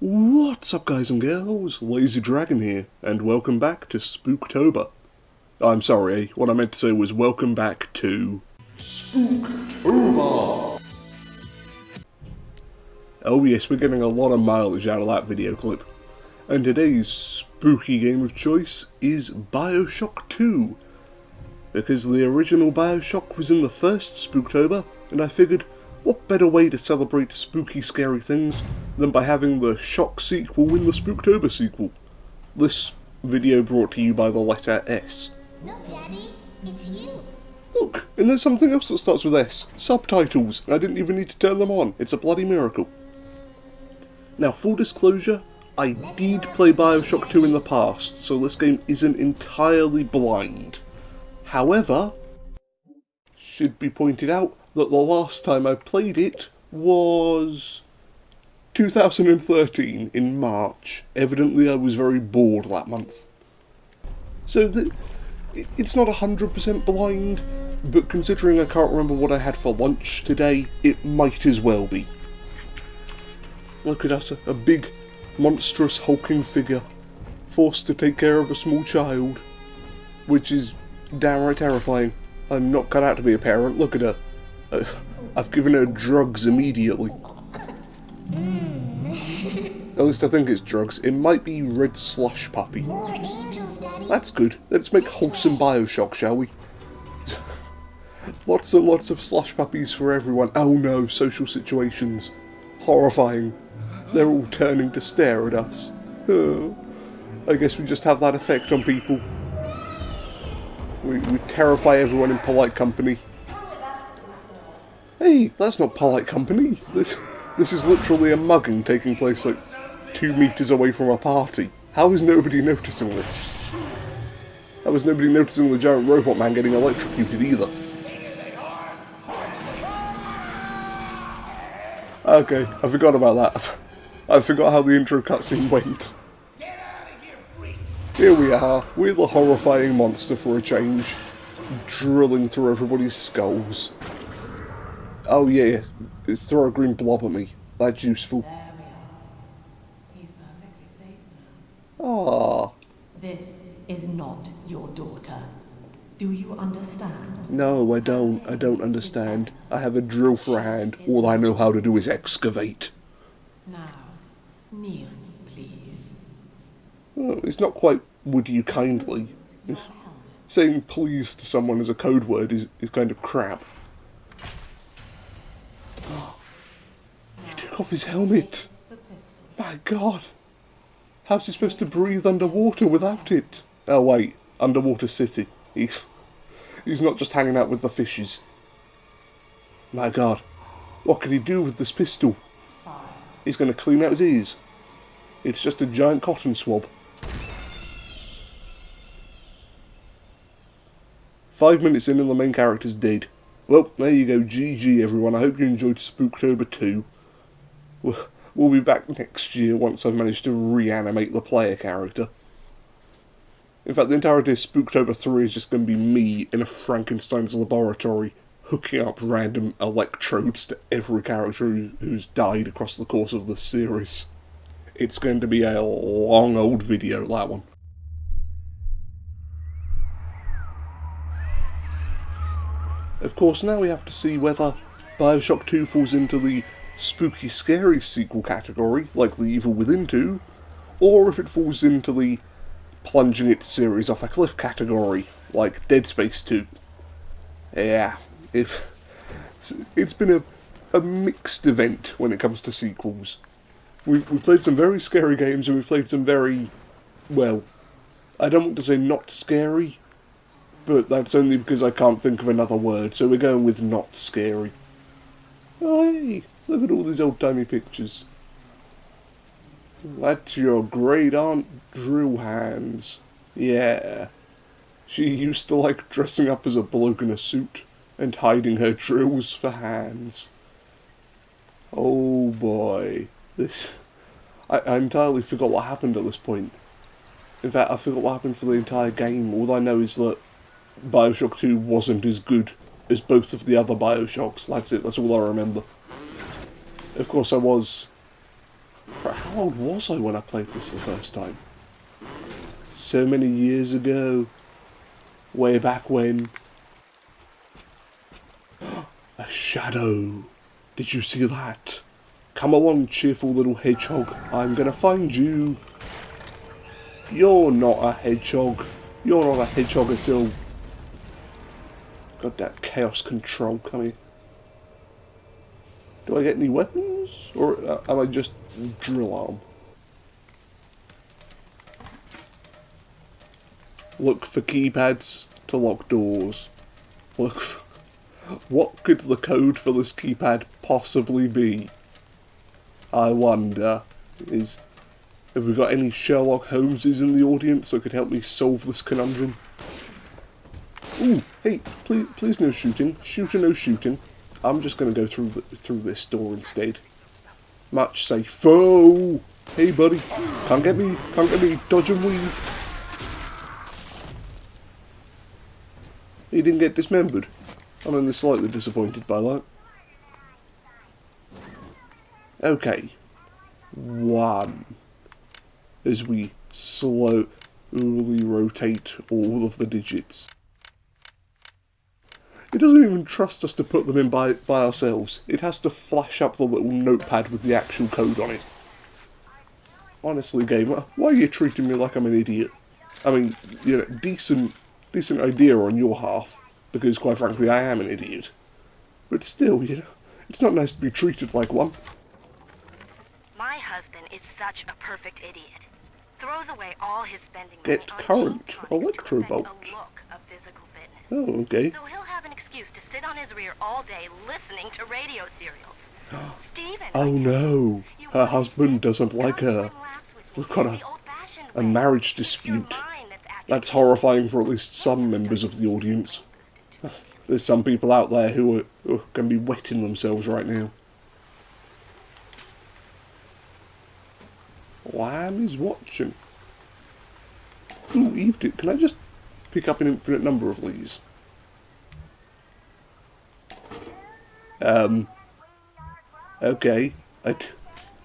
What's up, guys and girls? Lazy Dragon here, and welcome back to Spooktober. I'm sorry, what I meant to say was welcome back to Spooktober! Oh yes, we're getting a lot of mileage out of that video clip. And today's spooky game of choice is Bioshock 2. Because the original Bioshock was in the first Spooktober, and I figured, what better way to celebrate spooky, scary things than by having the Shock sequel in the Spooktober sequel? This video brought to you by the letter S. Look, Daddy, it's you. Look, and there's something else that starts with S. Subtitles, and I didn't even need to turn them on. It's a bloody miracle. Now, full disclosure, I did play Bioshock 2 in the past, so this game isn't entirely blind. However, should be pointed out that the last time I played it was 2013 in March. Evidently I was very bored that month. So it's not 100% blind, but considering I can't remember what I had for lunch today, it might as well be. Look at us, a big, monstrous, hulking figure, forced to take care of a small child, which is downright terrifying. I'm not cut out to be a parent, look at her. I've given her drugs immediately. At least I think it's drugs. It might be red slush puppy. More angels, Daddy. That's good. Let's make wholesome Bioshock, shall we? Lots and lots of slush puppies for everyone. Oh no, social situations. Horrifying. They're all turning to stare at us. Oh, I guess we just have that effect on people. We terrify everyone in polite company. Hey, that's not polite company. This is literally a mugging taking place like 2 meters away from a party. How is nobody noticing this? How is nobody noticing the giant robot man getting electrocuted either? Okay, I forgot about that. I forgot how the intro cutscene went. Here we are, we're the horrifying monster for a change, drilling through everybody's skulls. Oh yeah, throw a green blob at me. That's useful. There we are. He's perfectly safe now. Ah. This is not your daughter. Do you understand? No, I don't. I don't understand. I have a drill for a hand. All I know how to do is excavate. Now, kneel, please. Well, it's not quite would you kindly. Saying please to someone as a code word is kind of crap. He took off his helmet. My god. How's he supposed to breathe underwater without it? Oh wait, Underwater City. He's not just hanging out with the fishes. My god. What can he do with this pistol? He's going to clean out his ears. It's just a giant cotton swab. 5 minutes in and the main character's dead. Well, there you go, GG everyone. I hope you enjoyed Spooktober 2. We'll be back next year once I've managed to reanimate the player character. In fact, the entirety of Spooktober 3 is just going to be me in a Frankenstein's laboratory, hooking up random electrodes to every character who's died across the course of the series. It's going to be a long old video, that one. Of course, now we have to see whether Bioshock 2 falls into the spooky scary sequel category, like The Evil Within 2, or if it falls into the plunging its series off a cliff category, like Dead Space 2. Yeah, it's been a mixed event when it comes to sequels. We've played some very scary games and we've played some very, well, I don't want to say not scary, but that's only because I can't think of another word, so we're going with not scary. Oh hey, look at all these old-timey pictures. That's your great-aunt Drill Hands. Yeah. She used to like dressing up as a bloke in a suit and hiding her drills for hands. Oh boy. I entirely forgot what happened at this point. In fact, I forgot what happened for the entire game. All I know is that Bioshock 2 wasn't as good as both of the other Bioshocks. That's it, that's all I remember. Of course I was How old was I when I played this the first time? So many years ago. Way back when. A shadow. Did you see that? Come along, cheerful little hedgehog. I'm gonna find you. You're not a hedgehog. You're not a hedgehog at all. Got that chaos control coming. Do I get any weapons? Or am I just drill arm? Look for keypads to lock doors. Look for... What could the code for this keypad possibly be? I wonder. Have we got any Sherlock Holmeses in the audience that could help me solve this conundrum? Ooh, hey, please no shooting. Shoot or no shooting. I'm just gonna go through this door instead. Much safer. Hey buddy, can't get me, dodge and weave. He didn't get dismembered. I'm only slightly disappointed by that. Okay. 1. As we slowly rotate all of the digits. It doesn't even trust us to put them in by ourselves. It has to flash up the little notepad with the actual code on it. Honestly, game, why are you treating me like I'm an idiot? I mean, you know, decent idea on your half, because quite frankly I am an idiot. But still, you know, it's not nice to be treated like one. My husband is such a perfect idiot. Throws away all his spending Get money current on electrobolt. a look of physical fitness. Oh, okay. So he'll have an excuse to sit on his rear all day listening to radio serials. Steven, Oh no, her husband doesn't like her. We've got a marriage dispute. That's horrifying for at least some members of the audience. There's some people out there who are going to be wetting themselves right now. Lamb is watching. Ooh, Eve did. Can I just pick up an infinite number of these? Okay. I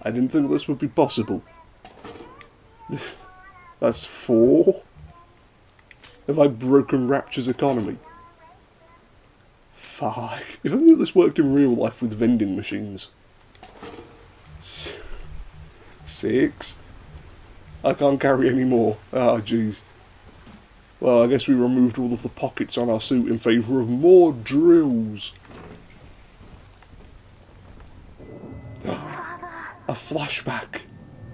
didn't think this would be possible. That's 4? Have I broken Rapture's economy? 5. If only this worked in real life with vending machines. 6. I can't carry any more. Ah, jeez. Well, I guess we removed all of the pockets on our suit in favour of more drills. A flashback.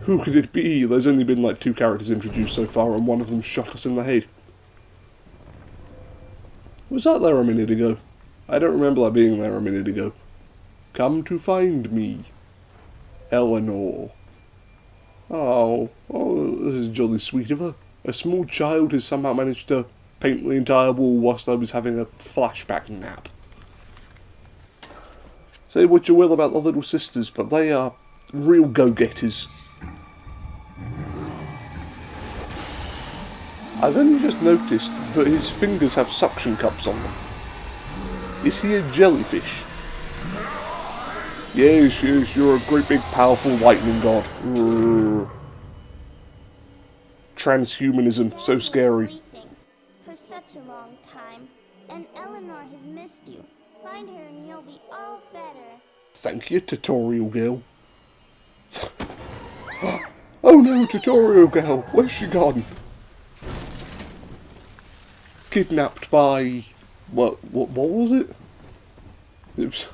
Who could it be? There's only been like 2 characters introduced so far and one of them shot us in the head. Was that there a minute ago? I don't remember that being there a minute ago. Come to find me. Eleanor. Oh, this is jolly sweet of her. A small child has somehow managed to paint the entire wall whilst I was having a flashback nap. Say what you will about the little sisters, but they are real go-getters. I've only just noticed that his fingers have suction cups on them. Is he a jellyfish? Yes, you're a great big powerful lightning god. Transhumanism, so scary. Sleeping for such a long time, and Eleanor has missed you. Find her and you'll be all better. Thank you, tutorial girl. Oh no, tutorial girl, where's she gone? Kidnapped by... What was it? It was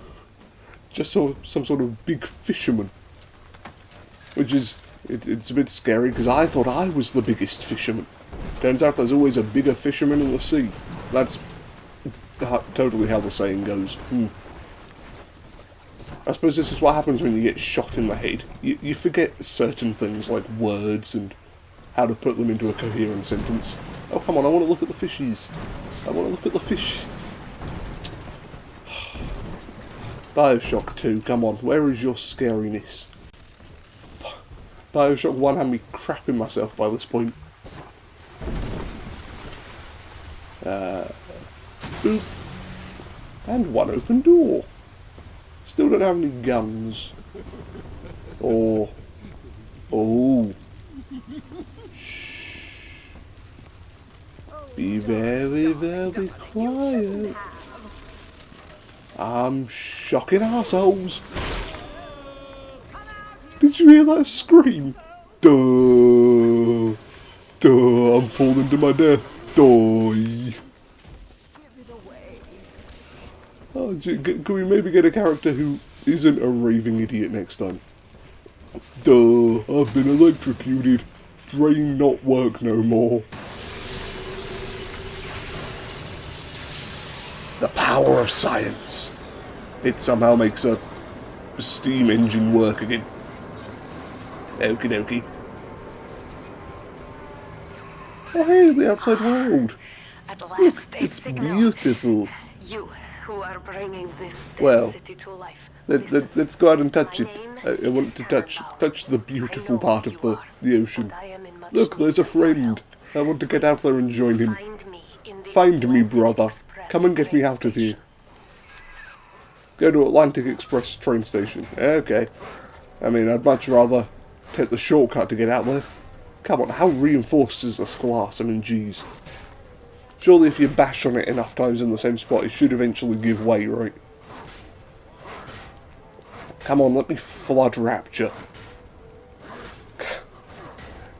just some sort of big fisherman. Which is... It's a bit scary, because I thought I was the biggest fisherman. Turns out there's always a bigger fisherman in the sea. That's totally how the saying goes. I suppose this is what happens when you get shot in the head. You forget certain things like words and how to put them into a coherent sentence. Oh, come on, I want to look at the fishies. I want to look at the fish. Bioshock 2, come on, where is your scariness? Bioshock 1 had me crapping myself by this point. Boop. And one open door. Still don't have any guns. Or Oh. Shh. Be very, very quiet. I'm shocking assholes. Did you hear that scream? Duh. Duh, I'm falling to my death. Die. Oh, can we maybe get a character who isn't a raving idiot next time? Duh, I've been electrocuted. Brain not work no more. The power of science. It somehow makes a steam engine work again. Okie dokie. Oh hey, the outside world. At Look, last, a it's signal. beautiful. You who are bringing this dead Well, city to life. let's go out and touch My it. name I want to is touch the beautiful I know part who of you the are, ocean. but I am in much Look, there's need a of your friend. help. I want to get out there and join him. Find me in the Find me, Atlantic brother. Express Come and get me train out of here. station. Go to Atlantic Express train station. Okay. I mean, I'd much rather take the shortcut to get out there. Come on, how reinforced is this glass? I mean, jeez. Surely if you bash on it enough times in the same spot, it should eventually give way, right? Come on, let me flood Rapture.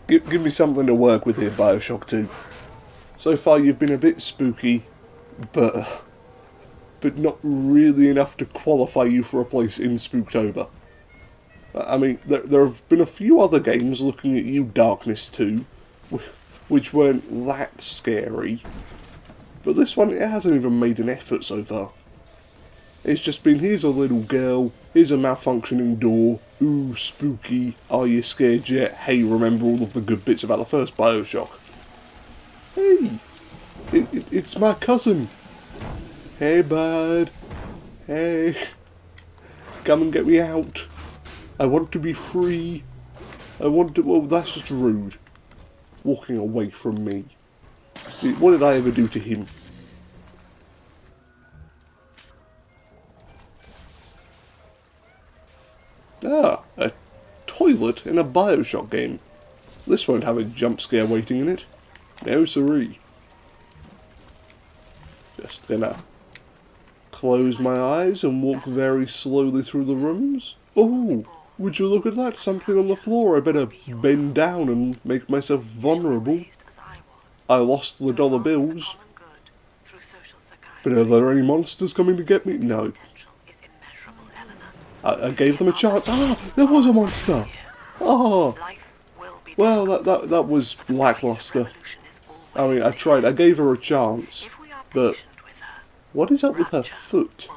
Give me something to work with here, Bioshock 2. So far you've been a bit spooky, but not really enough to qualify you for a place in Spooktober. I mean, there have been a few other games looking at you, Darkness 2, which weren't that scary. But this one, it hasn't even made an effort so far. It's just been, here's a little girl, here's a malfunctioning door, ooh, spooky, are you scared yet? Hey, remember all of the good bits about the first Bioshock. Hey, it's my cousin. Hey, bud. Hey, come and get me out. I want to be free. I want to, well, that's just rude. Walking away from me. What did I ever do to him? Ah, a toilet in a Bioshock game. This won't have a jump scare waiting in it. No siree. Just gonna close my eyes and walk very slowly through the rooms. Oh, would you look at that? Something on the floor. I better bend down and make myself vulnerable. I lost the dollar bills. But are there any monsters coming to get me? No. I gave them a chance. Ah, there was a monster. Ah, well, that was lackluster. I mean, I tried. I gave her a chance, but what is up with her foot?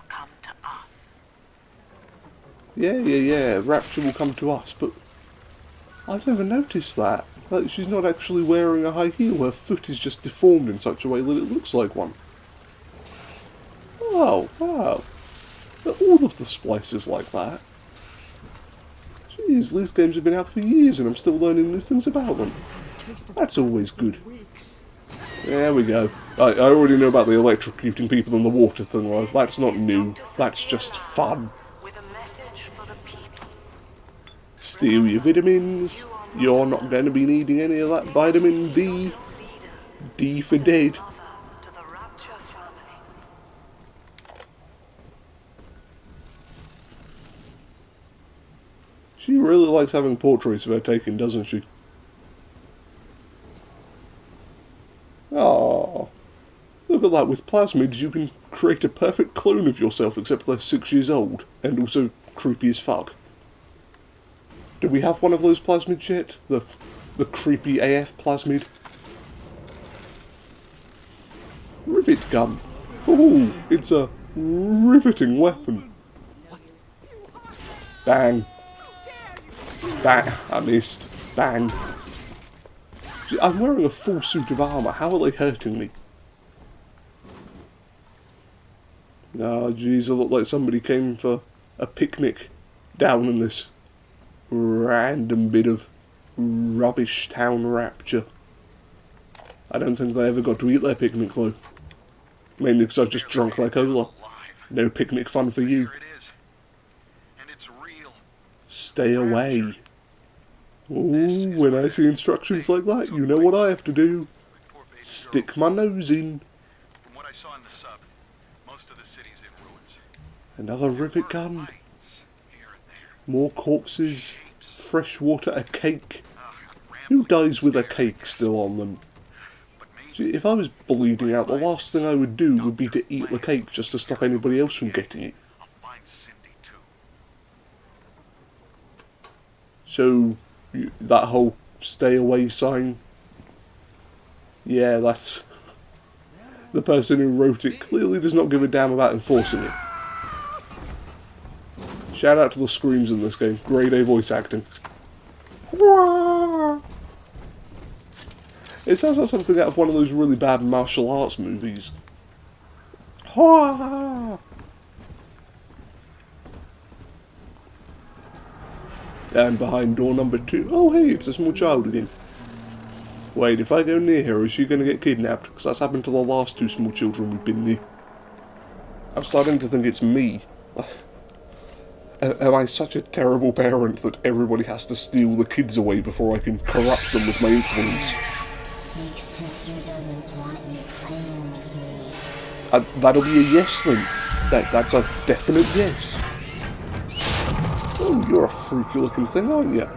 Yeah. Rapture will come to us, but I've never noticed that. Like, she's not actually wearing a high heel. Her foot is just deformed in such a way that it looks like one. Oh, wow. All of the splices like that. Jeez, these games have been out for years and I'm still learning new things about them. That's always good. There we go. I already know about the electrocuting people in the water thing, though. That's not new. That's just fun. Steal your vitamins. You're not going to be needing any of that vitamin D. D for dead. She really likes having portraits of her taken, doesn't she? Aww. Look at that, with plasmids you can create a perfect clone of yourself except they're 6 years old, and also creepy as fuck. Do we have one of those plasmids yet? The creepy AF plasmid? Rivet gun. Ooh, it's a riveting weapon. Bang. Bang. I missed. Bang. I'm wearing a full suit of armour. How are they hurting me? Oh, jeez, I look like somebody came for a picnic down in this random bit of rubbish town Rapture. I don't think they ever got to eat their picnic, though. Mainly because I've just drunk like cola. No picnic fun for you. Stay away. Oh, when I see instructions like that, you know what I have to do. Stick my nose in. From what I saw in the sub, most of the city's in ruins. Another rivet gun. Lights here and there. More corpses. Fresh water, a cake. Who dies with a cake still on them? See, if I was bleeding out, the last thing I would do would be to eat the cake just to stop anybody else from getting it. I'll find Cindy too. So, that whole stay away sign, yeah, that's... the person who wrote it clearly does not give a damn about enforcing it. Shout out to the screams in this game. Grade A voice acting. It sounds like something out of one of those really bad martial arts movies. And behind door number 2... oh hey, it's a small child again. Wait, if I go near her, is she going to get kidnapped? Because that's happened to the last 2 small children we've been near. I'm starting to think it's me. Am I such a terrible parent that everybody has to steal the kids away before I can corrupt them with my influence? Big sister doesn't want you playing with me. That'll be a yes then. That's a definite yes. Oh, you're a freaky looking thing, aren't you?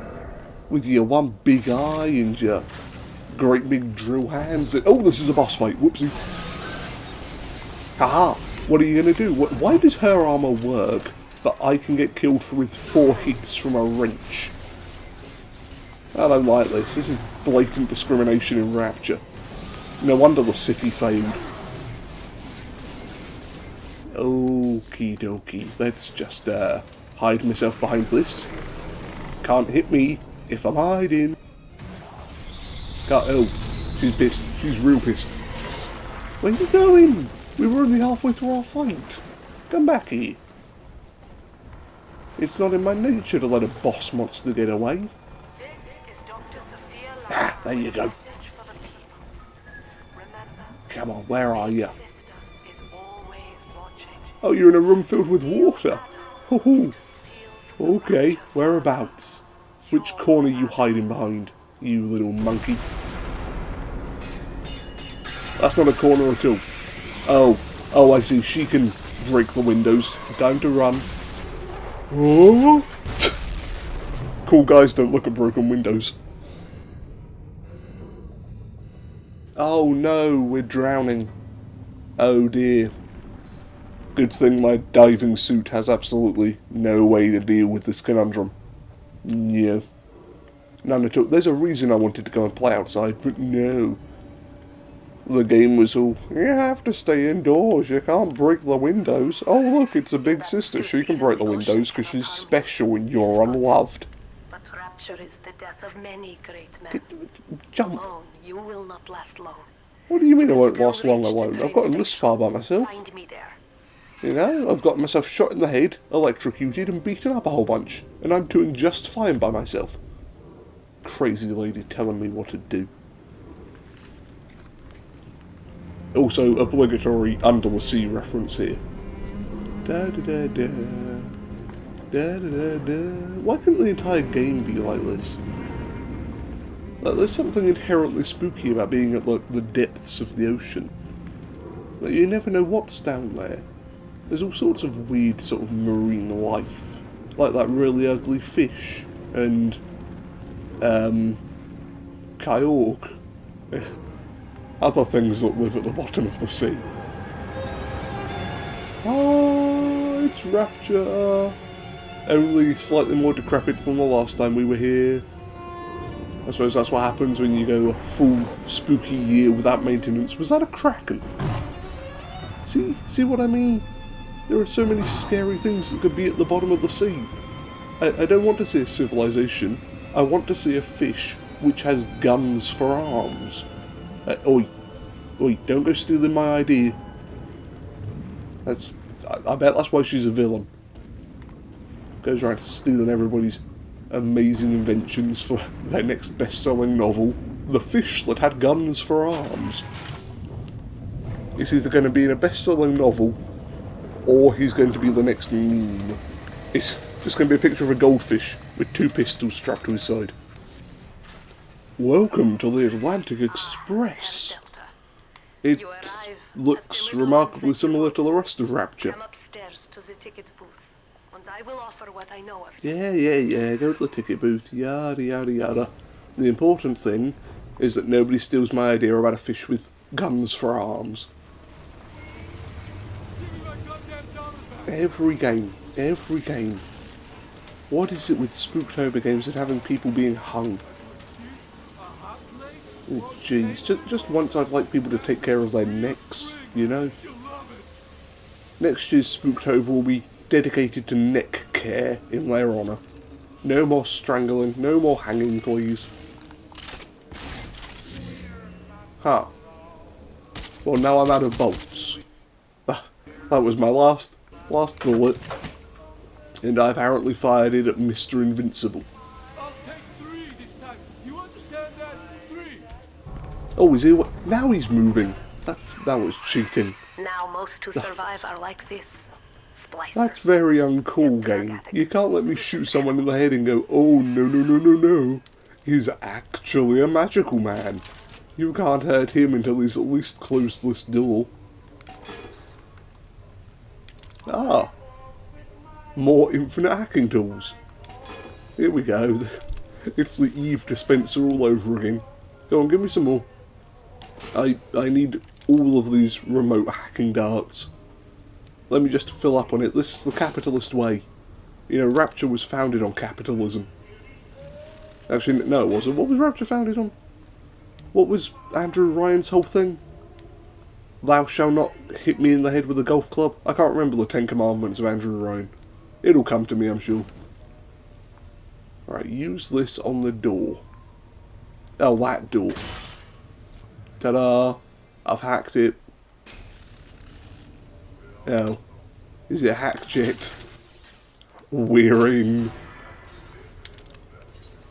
With your one big eye and your great big drill hands. Oh, this is a boss fight. Whoopsie. Haha. What are you going to do? Why does her armor work, but I can get killed with 4 hits from a wrench? I don't like this. This is blatant discrimination in Rapture. No wonder the city failed. Okie dokie. Let's just hide myself behind this. Can't hit me if I'm hiding. Can't. Oh, she's pissed. She's real pissed. Where are you going? We were only halfway through our fight. Come back here. It's not in my nature to let a boss monster get away. This is Dr. Sophia Ah, there you go. Message for the people. Remember, Come on, where are you? sister is always watching. Oh, you're in a room filled with water. Oh, okay, whereabouts? Which corner are you hiding behind, you little monkey? That's not a corner at all. Oh, I see. She can break the windows. Time to run. Oh! Cool guys don't look at broken windows. Oh no, we're drowning. Oh dear. Good thing my diving suit has absolutely no way to deal with this conundrum. Yeah. None at all. There's a reason I wanted to go and play outside, but no. The game was all, you have to stay indoors, you can't break the windows. Oh look, it's a big sister, she can break the windows because she's special and you're unloved. But Rapture is the death of many great men. Jump. Alone, you will not last long. What do you mean I won't Still last long reach the alone? I've train gotten this station. far by myself. Find me there. You know, I've got myself shot in the head, electrocuted and beaten up a whole bunch. And I'm doing just fine by myself. Crazy lady telling me what to do. Also, obligatory Under the Sea reference here. Da da da da. Da da da da. Why couldn't the entire game be like this? Like, there's something inherently spooky about being at like, the depths of the ocean. Like, you never know what's down there. There's all sorts of weird sort of marine life. Like that really ugly fish. And... Kyork. Other things that live at the bottom of the sea. Oh, it's Rapture. Only slightly more decrepit than the last time we were here. I suppose that's what happens when you go a full spooky year without maintenance. Was that a kraken? See what I mean? There are so many scary things that could be at the bottom of the sea. I don't want to see a civilization. I want to see a fish which has guns for arms. Oi, don't go stealing my idea. I bet that's why she's a villain. Goes around stealing everybody's amazing inventions for their next best-selling novel, The Fish That Had Guns for Arms. It's either going to be in a best-selling novel, or he's going to be the next meme. It's just going to be a picture of a goldfish with 2 pistols strapped to his side. Welcome to the Atlantic Express. It looks remarkably similar to the rest of Rapture. Come upstairs to the ticket booth, and I will offer what I know of. Yeah, go to the ticket booth, yada yada yada. The important thing is that nobody steals my idea about a fish with guns for arms. Every game. What is it with Spooktober games and having people being hung? Oh jeez, just once I'd like people to take care of their necks, you know? Next year's Spooktober will be dedicated to neck care in their honour. No more strangling, no more hanging, please. Huh. Well, now I'm out of bolts. That was my last bullet. And I apparently fired it at Mr. Invincible. I'll take 3 this time. You understand that? 3. Oh, is he? Now he's moving. That was cheating. Now most who survive are like this. Splicers. That's very uncool, game. You can't let me shoot someone in the head and go, oh, no. He's actually a magical man. You can't hurt him until he's at least closed this door. Ah. More infinite hacking tools. Here we go. It's the Eve dispenser all over again. Go on, give me some more. I need all of these remote hacking darts. Let me just fill up on it. This is the capitalist way. You know, Rapture was founded on capitalism. Actually, no it wasn't. What was Rapture founded on? What was Andrew Ryan's whole thing? Thou shalt not hit me in the head with a golf club? I can't remember the 10 Commandments of Andrew Ryan. It'll come to me, I'm sure. Alright, use this on the door. Oh, that door. Ta-da! I've hacked it. Oh. Is it hacked yet? We're in.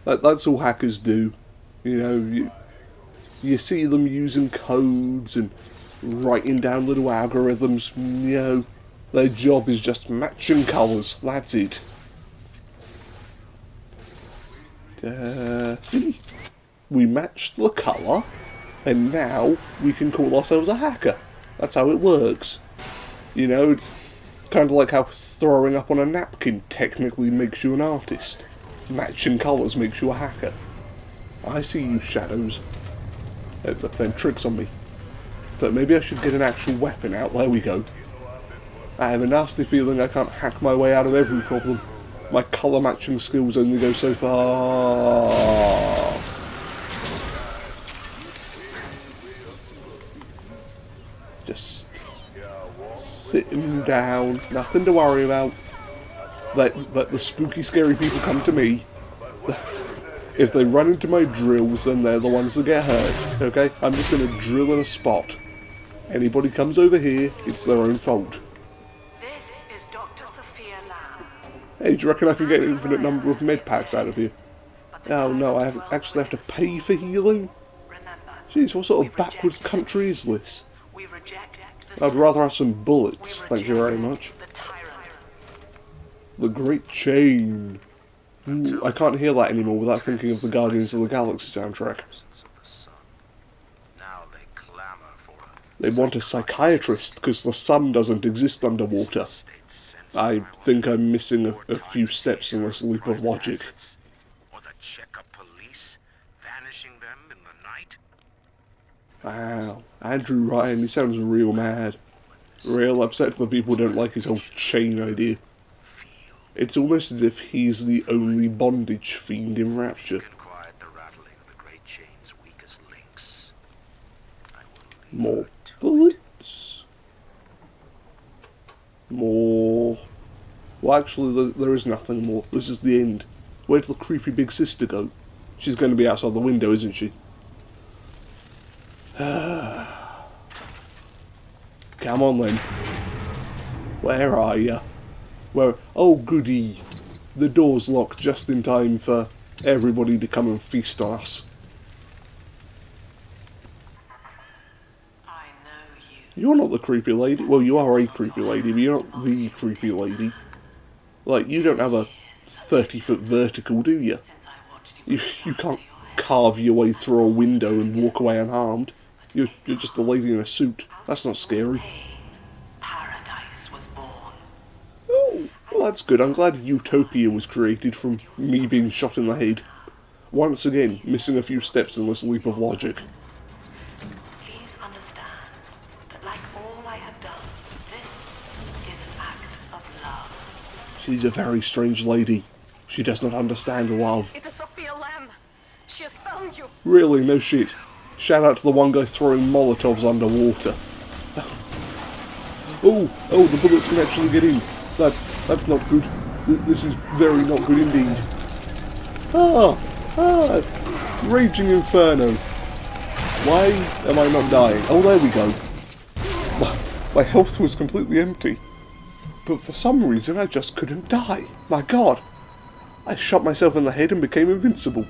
That's all hackers do. You know, you see them using codes and writing down little algorithms, you know. Their job is just matching colours, that's it. See? We matched the colour, and now we can call ourselves a hacker. That's how it works. You know, it's kind of like how throwing up on a napkin technically makes you an artist. Matching colours makes you a hacker. I see you, shadows. They're playing tricks on me. But maybe I should get an actual weapon out. There we go. I have a nasty feeling I can't hack my way out of every problem. My colour matching skills only go so far. Just sitting down, nothing to worry about. Let the spooky, scary people come to me. If they run into my drills, then they're the ones that get hurt, okay? I'm just going to drill in a spot. Anybody comes over here, it's their own fault. This is Dr. Sophia Lamb. Hey, do you reckon I can get an infinite number of med packs out of here? Oh no, I actually have to pay for healing? Jeez, what sort of backwards country is this? We reject the I'd rather have some bullets, thank you very much. the tyrant. The Great Chain. Ooh, I can't hear that anymore without thinking of the Guardians of the Galaxy soundtrack. Now they clamor for They want a psychiatrist because the sun doesn't exist underwater. I think I'm missing a few steps in this leap of logic. or the checkup police, vanishing them in the night. Wow, Andrew Ryan, he sounds real mad. Real upset that people don't like his whole chain idea. It's almost as if he's the only bondage fiend in Rapture. Can quiet the rattling of the great chain's weakest links. I will leave More her to bullets. More. Well, actually, there is nothing more. This is the end. Where did the creepy big sister go? She's going to be outside the window, isn't she? Come on then. Where are you? Where? Oh goody. The door's locked just in time for everybody to come and feast on us. I know you. You're not the creepy lady. Well, you are a creepy lady, but you're not the creepy lady. Like, you don't have a 30-foot vertical, do you? Since I watched you You can't carve your way through a window and walk away unharmed. You're just a lady in a suit. That's not scary. Paradise was born. Oh, well that's good. I'm glad Utopia was created from me being shot in the head. Once again, missing a few steps in this leap of logic. Please understand that like all I have done, this is an act of love. She's a very strange lady. She does not understand love. It is Sophia Lamb. She has found you. Really, no shit. Shout out to the one guy throwing Molotovs underwater. Oh, the bullets can actually get in. That's not good. This is very not good indeed. Raging Inferno. Why am I not dying? Oh, there we go. My health was completely empty. But for some reason I just couldn't die. My god. I shot myself in the head and became invincible.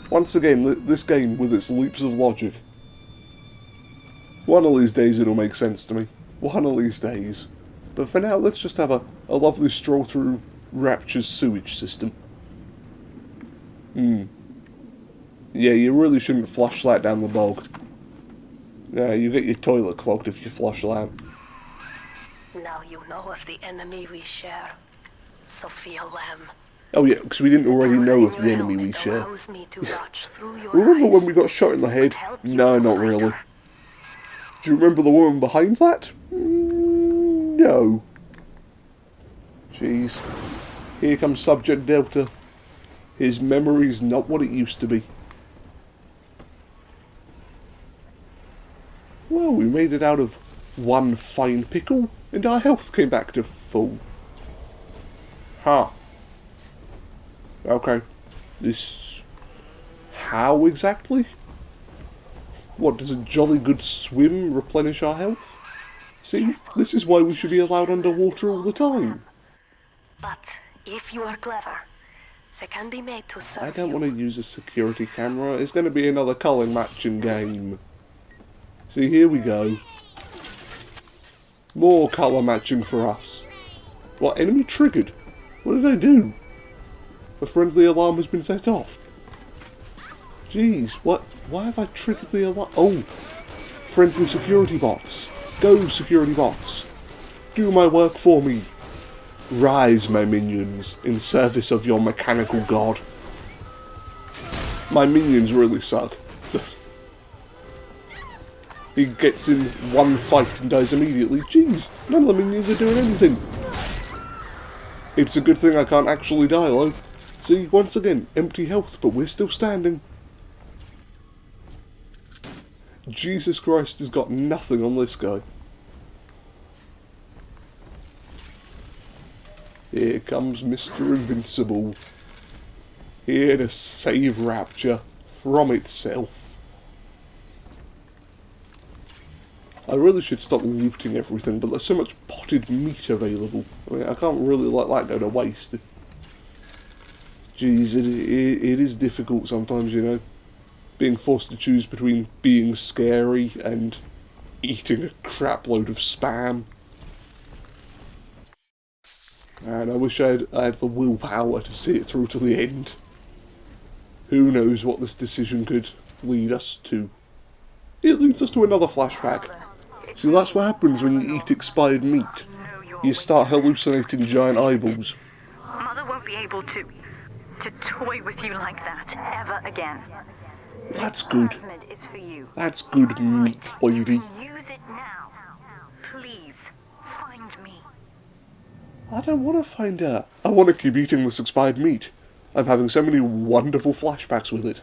Once again, this game with its leaps of logic. One of these days it'll make sense to me. One of these days. But for now, let's just have a lovely stroll through Rapture's sewage system. Yeah, you really shouldn't flush that down the bog. Yeah, you get your toilet clogged if you flush that. Now you know of the enemy we share, Sophia Lamb. Oh yeah, because we didn't already know of the enemy we share. Allows me to watch through your Remember when eyes. we got shot in the head? Help you No, to not find really. her. Do you remember the woman behind that? No. Jeez. Here comes Subject Delta. His memory's not what it used to be. Well, we made it out of one fine pickle, and our health came back to full. Huh. Okay. This... How exactly? What, does a jolly good swim replenish our health? See, this is why we should be allowed underwater all the time. But if you are clever, they can be made to serve I don't you. want to use a security camera. It's going to be another culling matching game. See, here we go. More colour matching for us. What, enemy triggered? What did I do? A friendly alarm has been set off. Jeez, what? Why have I triggered the alarm? Oh, friendly security bots. Go, security bots. Do my work for me. Rise, my minions, in service of your mechanical god. My minions really suck. He gets in one fight and dies immediately. Jeez, none of the minions are doing anything. It's a good thing I can't actually die though. See, once again, empty health, but we're still standing. Jesus Christ has got nothing on this guy. Here comes Mr. Invincible. Here to save Rapture from itself. I really should stop looting everything, but there's so much potted meat available. I mean, I can't really let that go to waste. Jeez, it is difficult sometimes, you know. Being forced to choose between being scary and eating a crap load of spam. And I wish I had the willpower to see it through to the end. Who knows what this decision could lead us to. It leads us to another flashback. See, that's what happens when you eat expired meat. You start hallucinating giant eyeballs. Mother won't be able to toy with you like that ever again. That's good. It's for you. That's good meat, lady. Use it now. Please, find me. I don't want to find her. I want to keep eating this expired meat. I'm having so many wonderful flashbacks with it.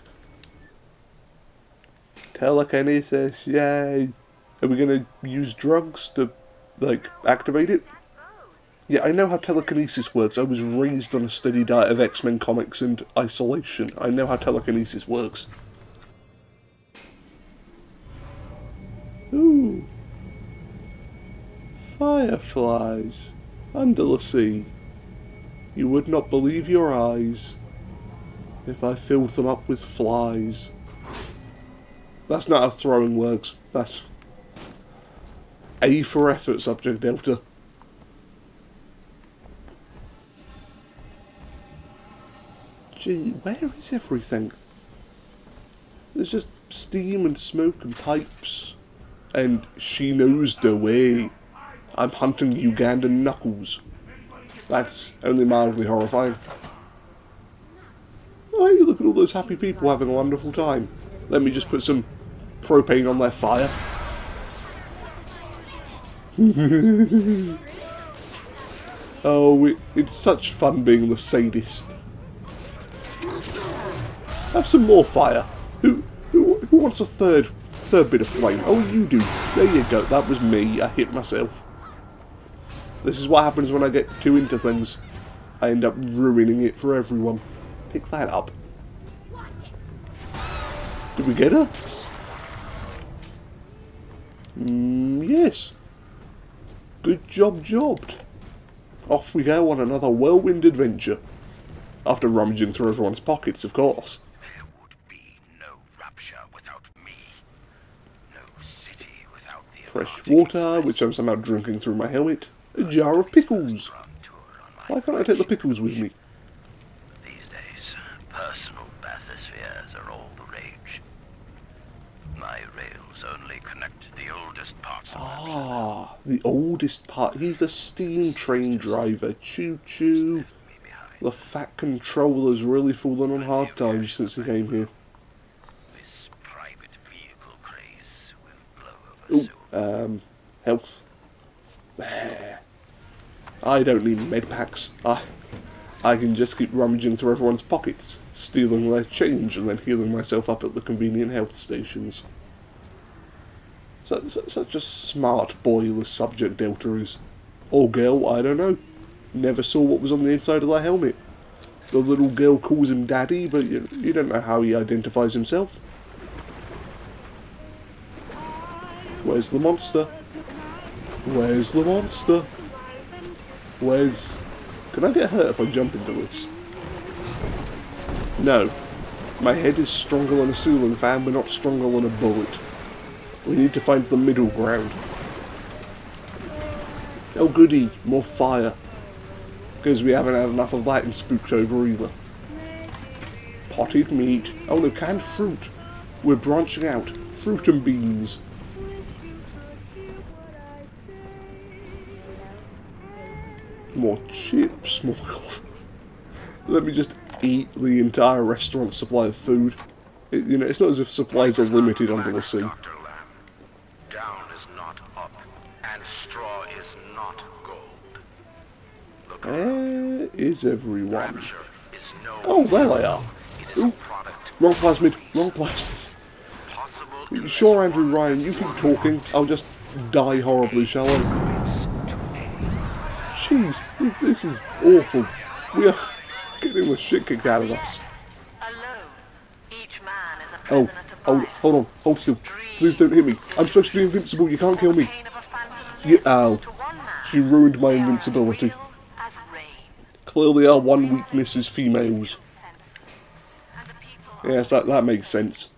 Telekinesis, yay. Are we going to use drugs to, like, activate it? Yeah, I know how telekinesis works. I was raised on a steady diet of X-Men comics and isolation. I know how telekinesis works. Ooh. Fireflies. Under the sea. You would not believe your eyes if I filled them up with flies. That's not how throwing works. That's A for effort, Subject Delta. Gee, where is everything? There's just steam and smoke and pipes. And she knows the way. I'm hunting Ugandan knuckles. That's only mildly horrifying. Oh, hey, look at all those happy people having a wonderful time. Let me just put some propane on their fire. Oh, it's such fun being the sadist. Have some more fire. Who wants a third bit of flame? Oh, you do. There you go. That was me. I hit myself. This is what happens when I get too into things. I end up ruining it for everyone. Pick that up. Did we get her? Yes. Good job jobbed. Off we go on another whirlwind adventure. After rummaging through everyone's pockets, of course. There would be no Rapture without me. No city without the Fresh water, which I'm somehow drinking through my helmet. A jar of pickles. Why can't I take the pickles with me? These days, personal bathyspheres are all the rage. My rails only connect the oldest parts of Ah, the oldest part. He's a steam train driver. Choo choo. me behind. The fat controller's really fallen on hard times since he came here. This private vehicle craze will blow over soon. Health. There. I don't need med packs. I can just keep rummaging through everyone's pockets, stealing their change and then healing myself up at the convenient health stations. Such a smart boy this subject Delta is. Or girl, I don't know. Never saw what was on the inside of their helmet. The little girl calls him daddy, but you don't know how he identifies himself. Where's the monster? Where's the monster? Where's... Can I get hurt if I jump into this? No. My head is stronger than a ceiling fan, but not stronger than a bullet. We need to find the middle ground. Oh goody, more fire. Because we haven't had enough of that in Spooktober either. Potted meat. Oh no, canned fruit. We're branching out. Fruit and beans. More chips, more coffee. Let me just eat the entire restaurant's supply of food. It's not as if supplies are limited under the sea. Dr. Lamb. Down is not up, and straw is not gold. Look around. Is everyone? Rapture is no Oh, there they are. It is a Ooh, product wrong plasmid, wrong plasmid. possible Sure, Andrew Ryan, you keep talking. I'll just die horribly, shall I? Jeez, this is awful. We are getting the shit kicked out of us. Alone, each man is a Oh, prisoner to hold on, hold still. Please don't hit me. I'm supposed to be invincible, you can't kill me. pain of a phantom Yeah, ow. to one man. She ruined my They are invincibility. real as rain. Clearly our one weakness is females. And the people Yes, that makes sense.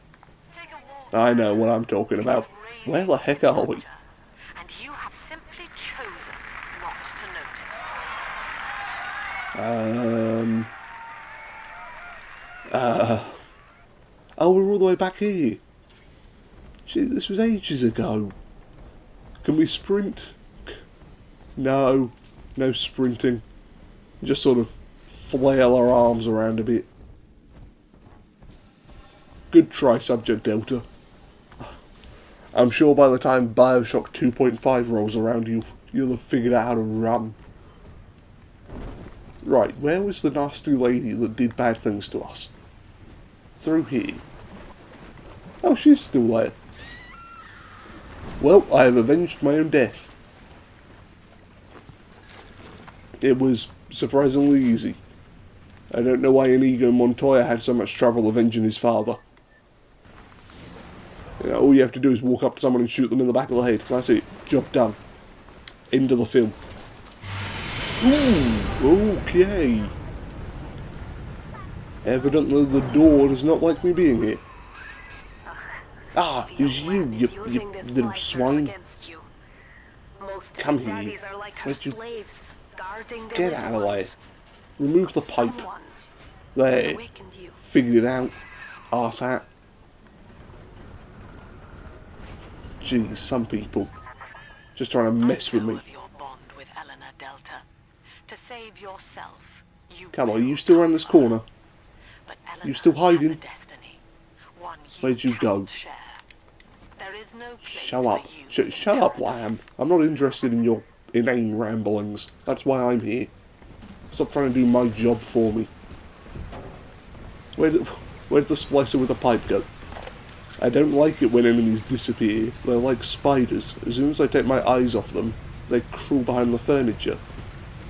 take a walk I know what I'm talking about. Where the heck are we? and you have simply chosen not to notice. Oh, we're all the way back here. Gee, this was ages ago. Can we sprint? No, no sprinting. Just sort of flail our arms around a bit. Good try, Subject Delta. I'm sure by the time Bioshock 2.5 rolls around, you'll have figured out how to run. Right, where was the nasty lady that did bad things to us? Through here. Oh, she's still there. Well, I have avenged my own death. It was surprisingly easy. I don't know why Inigo Montoya had so much trouble avenging his father. All you have to do is walk up to someone and shoot them in the back of the head. That's it. Job done. End of the film. Ooh, okay. Evidently the door does not like me being here. Ah, it's you little swine. Come here. Where'd you... Get out of the way. Remove the pipe. has There. awakened you. Figured it out. Arsehole. Geez, some people just trying to mess with me. Of your bond with Eleanor Delta. To save yourself, you Come on, will you still around this come. corner? But You still Eleanor has hiding? a destiny, one Where'd you go? cannot share. There is no place Shut for up. you Shut in up, paradise. Lamb. I'm not interested in your inane ramblings. That's why I'm here. Stop trying to do my job for me. Where'd the splicer with the pipe go? I don't like it when enemies disappear. They're like spiders. As soon as I take my eyes off them, they crawl behind the furniture.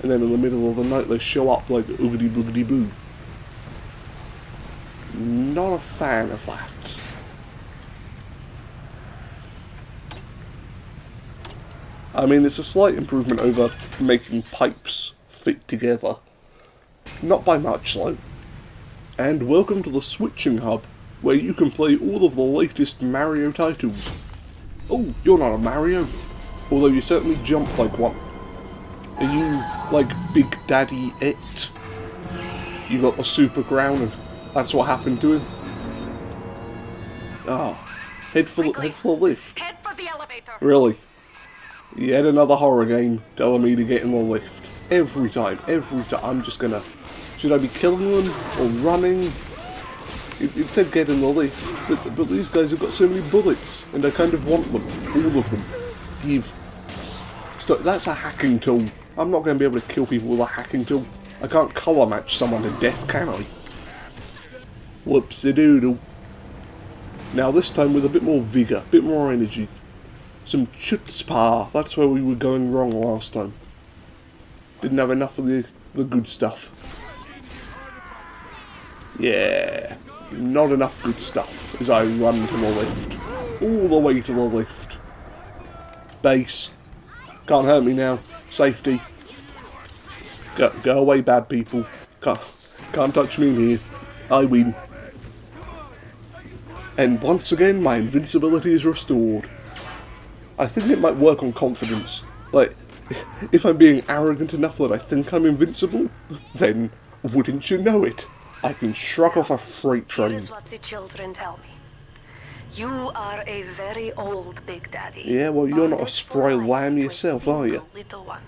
And then in the middle of the night they show up like oogity boogity boo. Not a fan of that. I mean, it's a slight improvement over making pipes fit together. Not by much, though. And welcome to the Switching Hub, where you can play all of the latest Mario titles. Oh, you're not a Mario. Although you certainly jump like one. Are you like Big Daddy It? You got the super crown and that's what happened to him? Oh, head for the lift. Head for the elevator. Really? Yet another horror game telling me to get in the lift. Every time. I'm just gonna... Should I be killing them or running? It said get in the lift, but these guys have got so many bullets, and I kind of want them. All of them. Give. Stop. That's a hacking tool. I'm not going to be able to kill people with a hacking tool. I can't colour match someone to death, can I? Whoopsie-doodle. Now this time with a bit more vigour, a bit more energy. Some chutzpah. That's where we were going wrong last time. Didn't have enough of the good stuff. Yeah, not enough good stuff as I run to the lift. All the way to the lift. Base. Can't hurt me now. Safety. Go away, bad people. Can't touch me in here. I win. And once again, my invincibility is restored. I think it might work on confidence. Like, if I'm being arrogant enough that I think I'm invincible, then wouldn't you know it? I can shrug off a freight train. Here's what the children tell me. You are a very old Big Daddy. Yeah, well, you're not a Bonded spry for life lamb to a yourself, are you? single little one.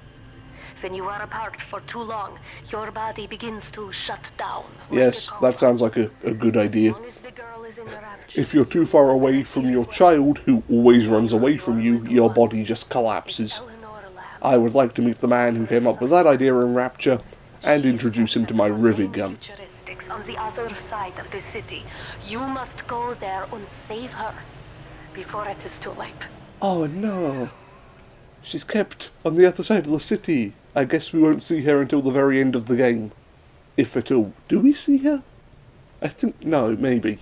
When you are apart for too long, your body begins to shut down. like Yes, a cobra. that sounds like a good idea. As long as the girl is in the rapture, If you're too far away from your child, who always runs away from you, your body just collapses. Eleanor Lamb. I would like to meet the man who came up with that idea in Rapture, and introduce him to my rivet gun. Futuristics on the other side of the city. You must go there and save her before it is too late. Oh no. She's kept on the other side of the city. I guess we won't see her until the very end of the game. If at all. Do we see her? I think... no, maybe.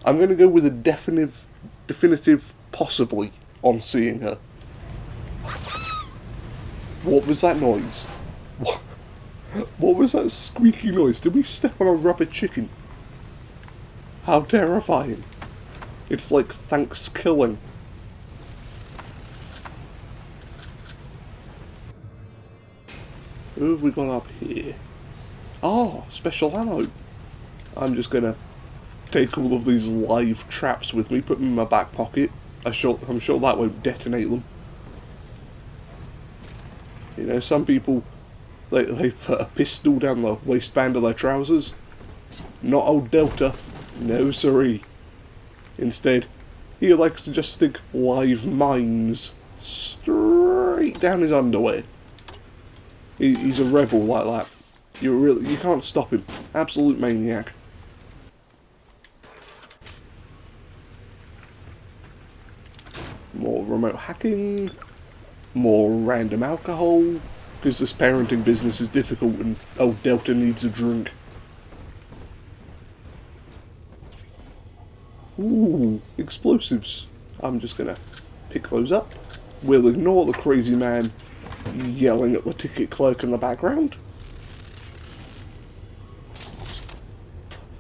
I'm going to go with a definitive possibly on seeing her. What was that noise? What was that squeaky noise? Did we step on a rubber chicken? How terrifying. It's like Thanksgiving. Who have we got up here? Oh, special ammo. I'm just gonna take all of these live traps with me, put them in my back pocket. I'm sure that won't detonate them. You know, some people, they put a pistol down the waistband of their trousers. Not old Delta. No siree. Instead, he likes to just stick live mines straight down his underwear. He's a rebel like that. You can't stop him. Absolute maniac. More remote hacking. More random alcohol. Because this parenting business is difficult and old Delta needs a drink. Ooh, explosives. I'm just gonna pick those up. We'll ignore the crazy man yelling at the ticket clerk in the background.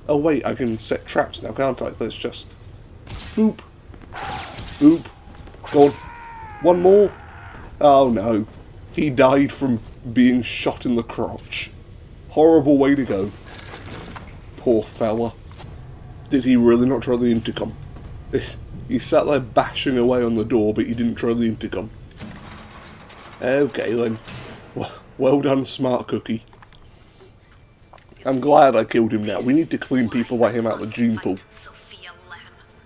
Oh wait, I can set traps now, can't I? Let's just... boop. Boop. Go on. One more. Oh no. He died from being shot in the crotch. Horrible way to go. Poor fella. Did he really not try the intercom? He sat there bashing away on the door, but he didn't try the intercom. Okay then. Well done, smart cookie. I'm glad I killed him now. We need to clean people like him out of the gene pool.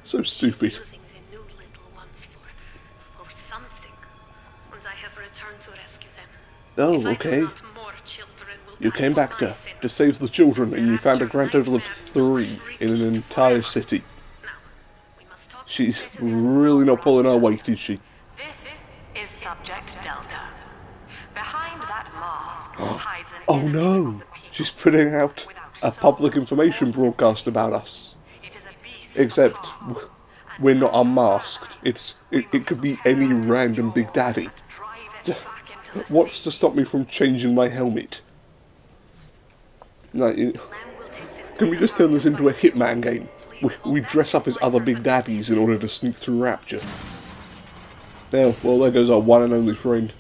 So stupid. Oh, okay. You came back to save the children, and you found a grand total of 3 in an entire city. She's really not pulling her weight, is she? This is Subject Delta. Behind that mask hides an Oh no! She's putting out a public information broadcast about us. Except we're not unmasked. It could be any random Big Daddy. What's to stop me from changing my helmet? Like, can we just turn this into a Hitman game? We dress up as other Big Daddies in order to sneak through Rapture. Now, well, there goes our one and only friend.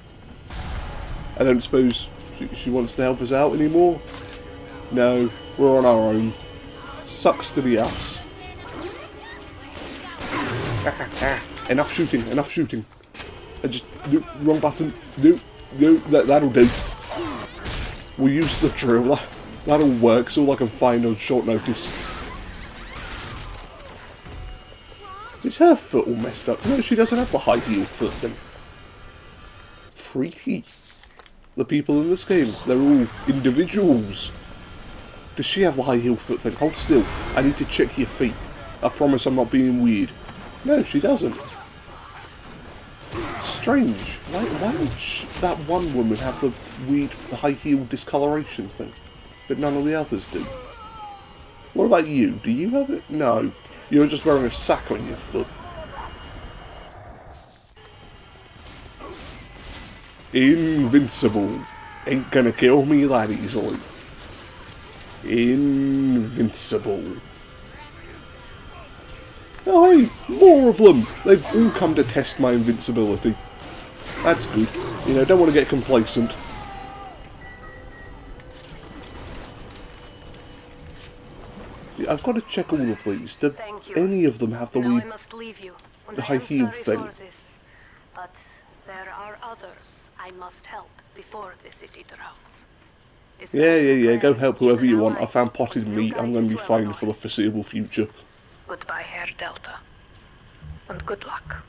I don't suppose she wants to help us out anymore? No, we're on our own. Sucks to be us. Enough shooting, enough shooting. Wrong button. That'll do. We'll use the drill. That'll work, it's all I can find on short notice. Is her foot all messed up? No, she doesn't have the high heel foot thing. Freaky. The people in this game, they're all individuals. Does she have the high heel foot thing? Hold still. I need to check your feet. I promise I'm not being weird. No, she doesn't. Strange. Why would that one woman have the weird high heel discoloration thing, but none of the others do? What about you? Do you have it? No. You're just wearing a sack on your foot. Invincible. Ain't gonna kill me that easily. Invincible. Oh hey, more of them! They've all come to test my invincibility. That's good. You know, don't want to get complacent. I've got to check all of these. Do any of them have the weird, the high heel thing? But there are others I must help before the city drowns. Yeah. Go help whoever you want. I found potted meat. I'm going to be fine for the foreseeable future. Goodbye, Herr Delta. And good luck.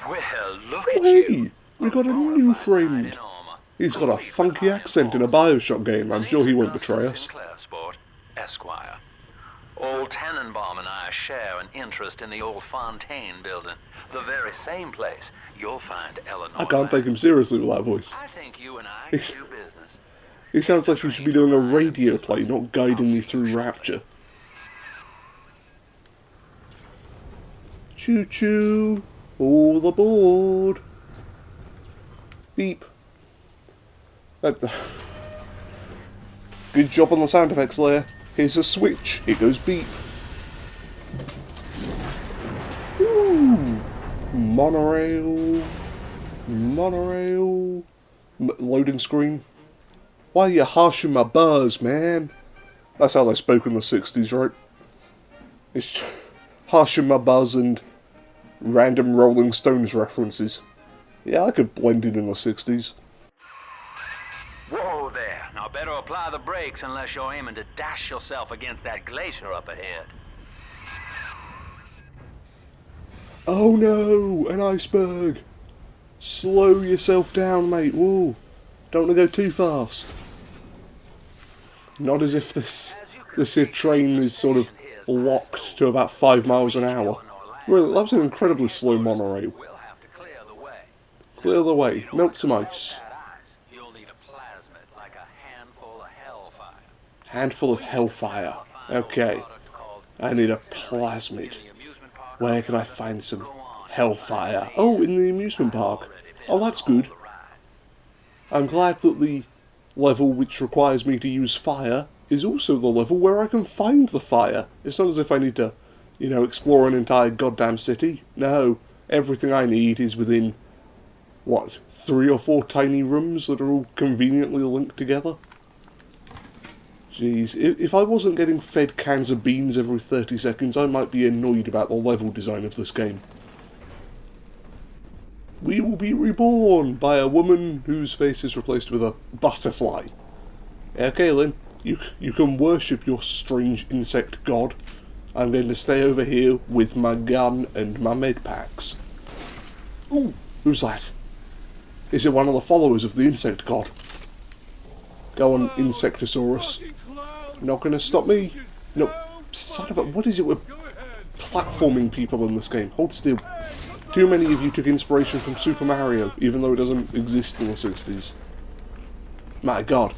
Well, look Oh, at you. hey! We got a new friend. He's got a funky accent in a Bioshock game. I'm sure he won't betray us. Sport, Esquire. Old Tannenbaum and I share an interest in the old Fontaine building. The very same place you'll find Eleanor. I can't take him seriously with that voice. I think you and I can do business. He sounds like he should be doing a radio play, not guiding me through Rapture. Choo choo! All aboard! Beep. Good job on the sound effects there. Here's a switch. It goes beep. Ooh. Monorail. Monorail. Loading screen. Why are you harshing my buzz, man? That's how they spoke in the 60s, right? It's harshing my buzz and random Rolling Stones references. Yeah, I could blend in the 60s. Whoa there. Now better apply the brakes unless you're aiming to dash yourself against that glacier up ahead. Oh no! An iceberg! Slow yourself down, mate. Whoa. Don't want to go too fast. Not as if this here train is sort of locked to about 5 miles an hour. Really, that was an incredibly slow monorail. Clear the way. Melt some ice. Handful of hellfire. Okay. I need a plasmid. Where can I find some hellfire? Oh, in the amusement park. Oh, that's good. I'm glad that the level which requires me to use fire is also the level where I can find the fire. It's not as if I need to, you know, explore an entire goddamn city. No, everything I need is within, what, 3 or 4 tiny rooms that are all conveniently linked together? Jeez, if I wasn't getting fed cans of beans every 30 seconds, I might be annoyed about the level design of this game. We will be reborn by a woman whose face is replaced with a butterfly. Okay, Lynn, you can worship your strange insect god. I'm going to stay over here with my gun and my med packs. Ooh, who's that? Is it one of the followers of the insect god? Go on, Insectosaurus. Not gonna stop me? No, son of a... What is it with platforming people in this game? Hold still. Too many of you took inspiration from Super Mario, even though it doesn't exist in the 60s. My god.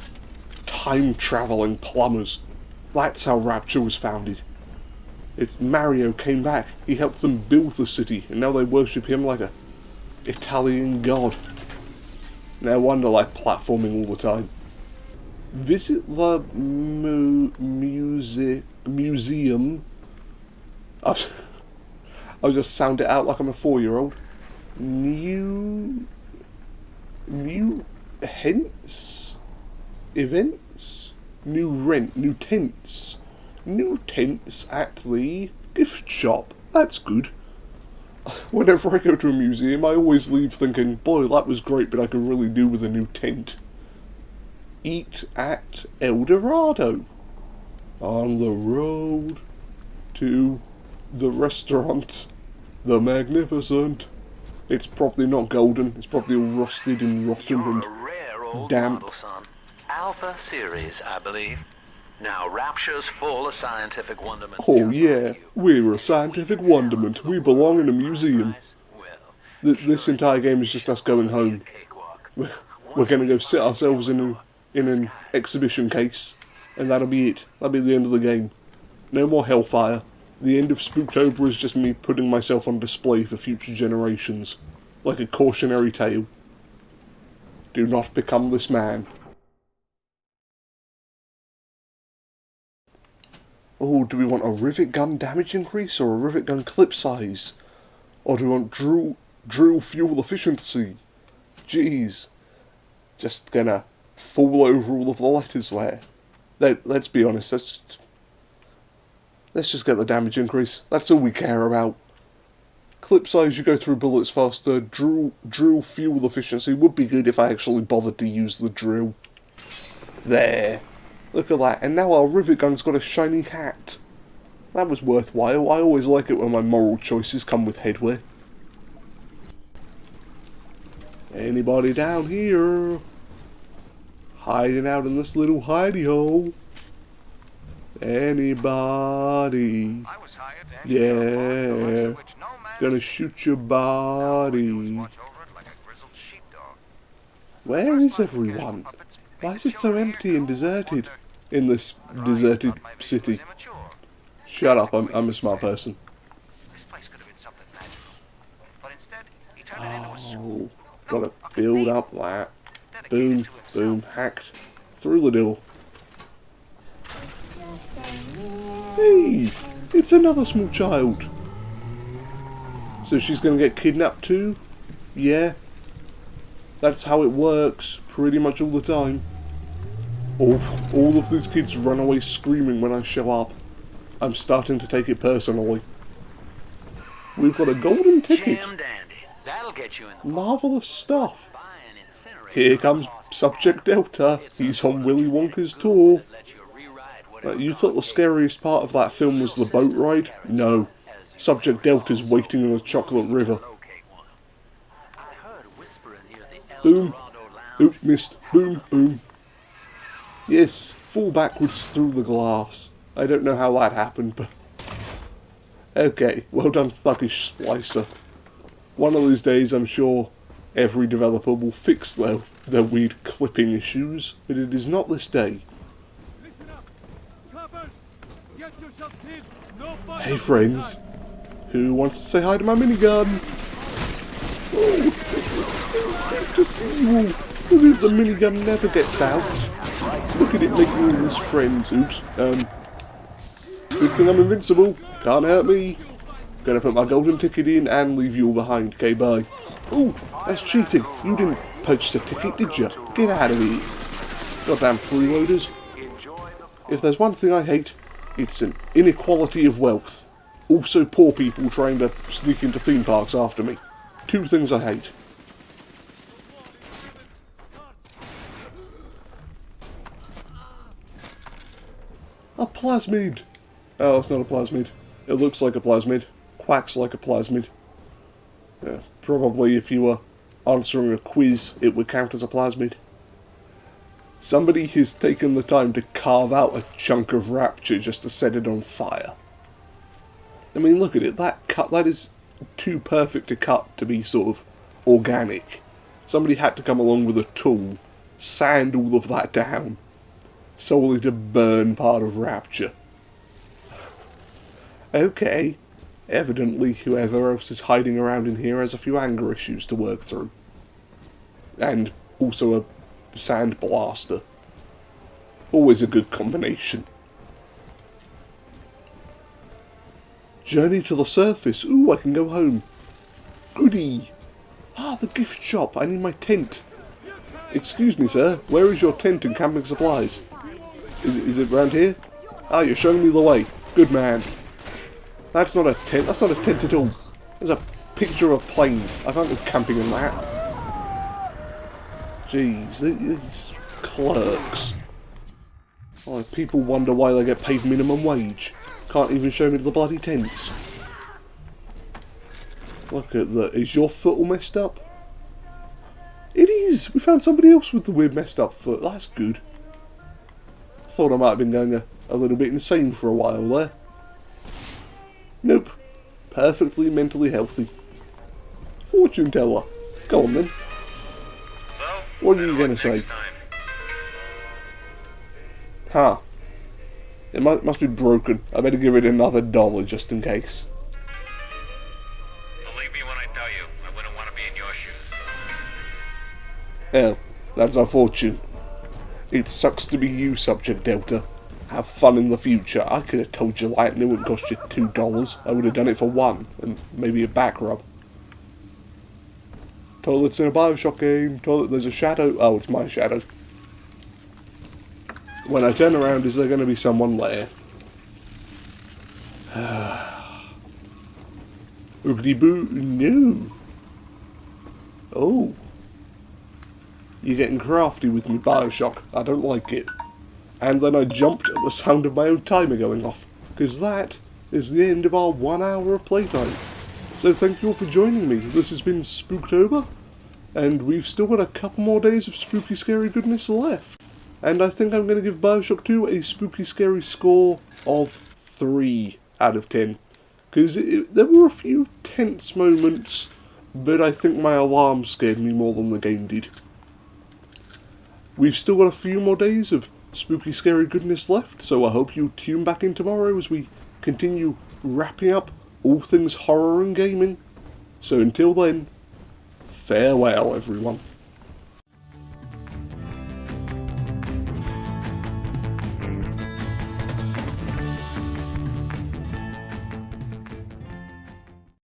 Time-travelling plumbers. That's how Rapture was founded. It's Mario came back. He helped them build the city, and now they worship him like a Italian god. No wonder I like platforming all the time. Visit the museum. I'll just sound it out like I'm a 4-year-old. New events? New tents at the gift shop. That's good. Whenever I go to a museum, I always leave thinking, boy, that was great, but I could really do with a new tent. Eat at El Dorado. On the road to the restaurant. The Magnificent. It's probably not golden. It's probably all rusted and rotten and damp. Model, son. Alpha series, I believe. Now, Rapture's full of scientific wonderment. Oh yeah, we're a scientific wonderment. We belong in a museum. This entire game is just us going home. We're going to go sit ourselves in an exhibition case, and that'll be it. That'll be the end of the game. No more hellfire. The end of Spooktober is just me putting myself on display for future generations, like a cautionary tale. Do not become this man. Oh, do we want a rivet gun damage increase or a rivet gun clip size? Or do we want drill fuel efficiency? Jeez. Just gonna fall over all of the letters there. Let's be honest, let's just get the damage increase. That's all we care about. Clip size, you go through bullets faster. Drill fuel efficiency would be good if I actually bothered to use the drill. There. Look at that. And now our rivet gun's got a shiny hat. That was worthwhile. I always like it when my moral choices come with headwear. Anybody down here? Hiding out in this little hidey hole? Anybody? Yeah. Gonna shoot your body. Where is everyone? Why is it so empty and deserted in this deserted city? Shut up, I'm a smart person. Oh, gotta build up that. Boom, boom, hacked through the door. Hey, it's another small child. So she's gonna get kidnapped too? Yeah. That's how it works, pretty much all the time. All of these kids run away screaming when I show up. I'm starting to take it personally. We've got a golden ticket. That'll get you in the Marvelous stuff. Here comes Subject Delta. He's on Willy Wonka's tour. You thought the scariest part of that film was the boat ride? No. Subject Delta's waiting in the chocolate river. Boom. Oop, missed. Boom, boom. Yes, fall backwards through the glass. I don't know how that happened, but... Okay, well done, Thuggish Splicer. One of these days, I'm sure every developer will fix their weird clipping issues, but it is not this day. Hey friends, who wants to say hi to my minigun? Oh, it's so good to see you all. Look at the minigun never gets out. Look at it making all these friends. Oops. Good thing I'm invincible. Can't hurt me. Gonna put my golden ticket in and leave you all behind. Okay, bye. Oh, that's cheating. You didn't purchase a ticket, did you? Get out of here. Goddamn freeloaders. If there's one thing I hate, it's an inequality of wealth. Also poor people trying to sneak into theme parks after me. Two things I hate. A plasmid! Oh, it's not a plasmid. It looks like a plasmid. Quacks like a plasmid. Yeah, probably if you were answering a quiz, it would count as a plasmid. Somebody has taken the time to carve out a chunk of Rapture just to set it on fire. I mean, look at it. That is too perfect a cut to be sort of organic. Somebody had to come along with a tool, sand all of that down, solely to burn part of Rapture. Okay, evidently whoever else is hiding around in here has a few anger issues to work through. And also a sand blaster. Always a good combination. Journey to the surface. Ooh, I can go home. Goody. Ah, the gift shop. I need my tent. Excuse me, sir. Where is your tent and camping supplies? Is it around here? Ah, you're showing me the way. Good man. That's not a tent. That's not a tent at all. There's a picture of a plane. I can't go camping in that. Jeez, these clerks. Oh, people wonder why they get paid minimum wage. Can't even show me the bloody tents. Look at that. Is your foot all messed up? It is! We found somebody else with the weird messed up foot. That's good. Thought I might have been going a little bit insane for a while there. Nope. Perfectly mentally healthy. Fortune teller. Go on then. So, What are you going to say? Huh. It must be broken. I better give it another $1 just in case. Believe me when I tell you, I wouldn't want to be in your shoes. Hell, that's our fortune. It sucks to be you, Subject Delta. Have fun in the future. I could have told you that and it wouldn't cost you $2. I would have done it for $1, and maybe a back rub. Toilets in a Bioshock game. Toilet, there's a shadow. Oh, it's my shadow. When I turn around, is there going to be someone there? Oogly boo, no. Oh. You're getting crafty with me, Bioshock. I don't like it. And then I jumped at the sound of my own timer going off. Because that is the end of our 1 hour of playtime. So thank you all for joining me. This has been Spooktober. And we've still got a couple more days of spooky scary goodness left. And I think I'm going to give Bioshock 2 a spooky scary score of 3 out of 10. Because there were a few tense moments, but I think my alarm scared me more than the game did. We've still got a few more days of spooky scary goodness left, so I hope you tune back in tomorrow as we continue wrapping up all things horror and gaming. So until then, farewell everyone.